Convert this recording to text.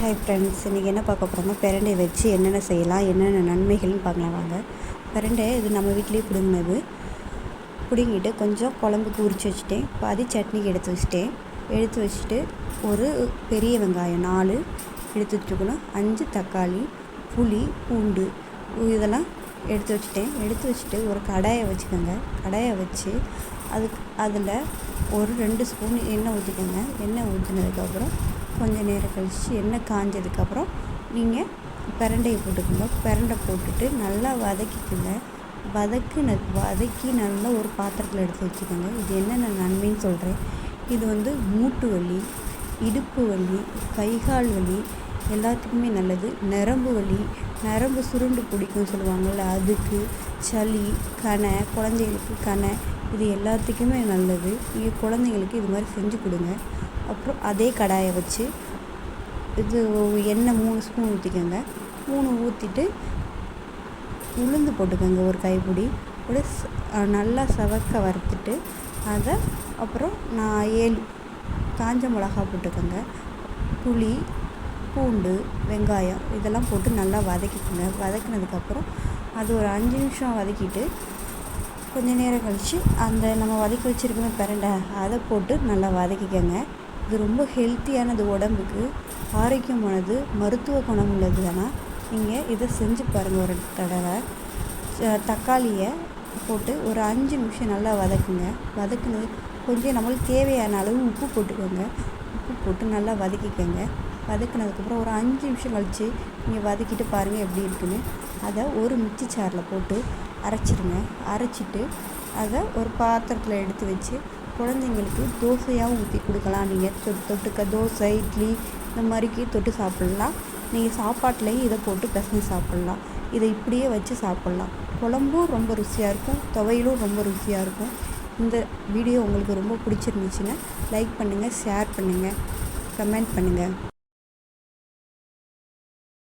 Hi friends, இன்றைக்கி என்ன பார்க்க போகிறோம்னா பிரண்டை வச்சு என்னென்ன செய்யலாம், என்னென்ன நன்மைகள்னு பார்க்கலாம் வாங்க. பிரண்டை இது நம்ம வீட்டிலேயே பிடுங்கினது. பிடுங்கிட்டு கொஞ்சம் குழம்புக்கு உரித்து வச்சுட்டேன், பாதி சட்னிக்கு எடுத்து வச்சுட்டு ஒரு பெரிய வெங்காயம் 4 எடுத்து வச்சுக்கணும், 5 தக்காளி, புளி, பூண்டு இதெல்லாம் எடுத்து வச்சுட்டு ஒரு கடாயை வச்சுக்கோங்க. கடாயை வச்சு அதில் ஒரு 2 ஸ்பூன் எண்ணெய் ஊற்றிக்கோங்க. எண்ணெய் ஊற்றினதுக்கப்புறம் கொஞ்சம் நேரம் கழித்து எண்ணெய் காஞ்சதுக்கப்புறம் நீங்கள் பிரண்டையை போட்டுக்கோங்க. பிரண்டை போட்டுட்டு நல்லா வதக்கிக்கோங்க. வதக்கி நல்லா ஒரு பாத்திரத்தில் எடுத்து வச்சுக்கோங்க. இது என்னென்ன நன்மைன்னு சொல்கிறேன். இது மூட்டு வலி, இடுப்பு வலி, கைகால் வலி எல்லாத்துக்குமே நல்லது. நரம்பு சுருண்டு பிடிக்கும்னு சொல்லுவாங்கள்ல, அதுக்கு, சளி, கணை, குழந்தைகளுக்கு கணை, இது எல்லாத்துக்குமே நல்லது. நீங்கள் குழந்தைங்களுக்கு இது மாதிரி செஞ்சு கொடுங்க. அப்புறம் அதே கடாயை வச்சு எண்ணெய் 3 ஸ்பூன் ஊற்றிக்கோங்க. 3 ஊற்றிட்டு உளுந்து போட்டுக்கோங்க, ஒரு கைப்பிடி கூட நல்லா சவக்க வறுத்துட்டு அதை அப்புறம் 7 காஞ்ச மிளகா போட்டுக்கோங்க. புளி, பூண்டு, வெங்காயம் இதெல்லாம் போட்டு நல்லா வதக்கிக்கோங்க. வதக்கினதுக்கப்புறம் அது ஒரு 5 நிமிஷம் வதக்கிட்டு கொஞ்சம் நேரம் கழித்து அந்த நம்ம வதக்கி வச்சுருக்கோமே பிரண்டை அதை போட்டு நல்லா வதக்கிக்கோங்க. இது ரொம்ப ஹெல்த்தியானது, உடம்புக்கு ஆரோக்கியமானது, மருத்துவ குணம் உள்ளது. ஆனால் நீங்கள் இதை செஞ்சு பாருங்கள் ஒரு தடவை. தக்காளியை போட்டு ஒரு 5 நிமிஷம் நல்லா வதக்குங்க. வதக்குனது கொஞ்சம் நம்மளுக்கு தேவையான அளவு உப்பு போட்டுக்கோங்க. உப்பு போட்டு நல்லா வதக்கிக்கோங்க. வதக்கினதுக்கப்புறம் ஒரு 5 நிமிஷம் கழித்து நீங்கள் வதக்கிட்டு பாருங்கள் எப்படி இருக்குன்னு. அதை ஒரு மிக்ஸி ஜாரில் போட்டு அரைச்சிடுங்க. அரைச்சிட்டு அதை ஒரு பாத்திரத்தில் எடுத்து வச்சு குழந்தைங்களுக்கு தோசையாகவும் ஊற்றி கொடுக்கலாம். நீங்கள் தொட்டுக்க தோசை, இட்லி இந்த மாதிரிக்கு தொட்டு சாப்பிட்லாம். நீங்கள் சாப்பாட்லேயும் இதை போட்டு பிசைஞ்சு சாப்பிட்லாம். இதை இப்படியே வச்சு சாப்பிட்லாம். குழம்பும் ரொம்ப ருசியாக இருக்கும், துவையலும் ரொம்ப ருசியாக இருக்கும். இந்த வீடியோ உங்களுக்கு ரொம்ப பிடிச்சிருந்துச்சுன்னா லைக் பண்ணுங்கள், ஷேர் பண்ணுங்கள், கமெண்ட் பண்ணுங்கள்.